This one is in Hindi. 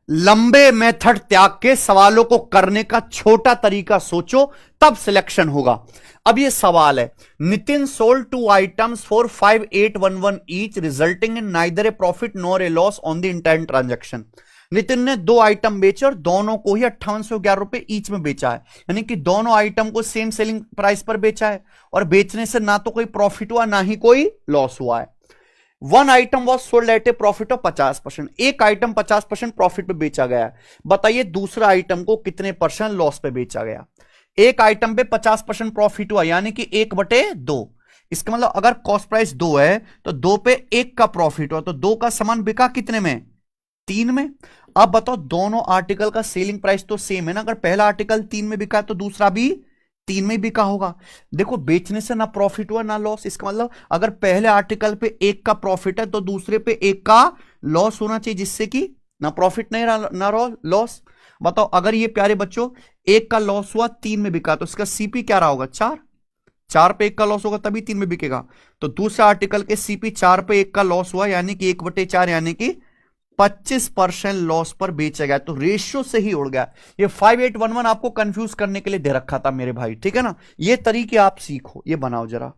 लंबे मेथड त्याग के सवालों को करने का छोटा तरीका सोचो, तब सिलेक्शन होगा। अब ये सवाल है, Nitin sold 2 items for 5811 each resulting in neither A profit nor a loss on the entire transaction. Nitin ने 2 आइटम बेचे और दोनों को ही 5811 रुपए ईच में बेचा है, यानी कि दोनों आइटम को सेम सेलिंग प्राइस पर बेचा है और बेचने से ना तो कोई प्रॉफिट हुआ ना ही कोई लॉस हुआ है। 1 item was sold at A profit of 50%, एक आइटम 50% प्रॉफिट पे बेचा गया। बताइए दूसरा आइटम को कितने % लॉस पे बेचा गया। एक आइटम पे 50% प्रॉफिट हुआ, यानी कि 1/2। इसका मतलब अगर कॉस्ट प्राइस 2 है तो 2 पे 1 का प्रॉफिट हुआ, तो 2 का सामान बिका कितने में, 3 में। अब बताओ दोनों आर्टिकल का सेलिंग प्राइस तो सेम है ना, अगर पहला आर्टिकल 3 में बिका तो दूसरा भी 3 में बिका होगा। देखो बेचने से ना प्रॉफिट हुआ ना लॉस, इसका मतलब अगर पहले आर्टिकल पे 1 का प्रॉफिट है तो दूसरे पे 1 का लॉस होना चाहिए, जिससे कि ना प्रॉफिट नहीं ना लॉस। बताओ अगर ये प्यारे बच्चों 1 का लॉस हुआ 3 में बिका तो इसका सीपी क्या रहा होगा, 4 पे 1 का लॉस होगा तभी 3 में बिकेगा। तो दूसरे आर्टिकल के सीपी 4 पे 1 का लॉस हुआ, यानी कि 1/4 यानी कि 25% लॉस पर बेचा गया, तो रेशियो से ही उड़ गया। ये 5811 आपको कंफ्यूज करने के लिए दे रखा था मेरे भाई, ठीक है ना। ये तरीके आप सीखो, ये बनाओ जरा।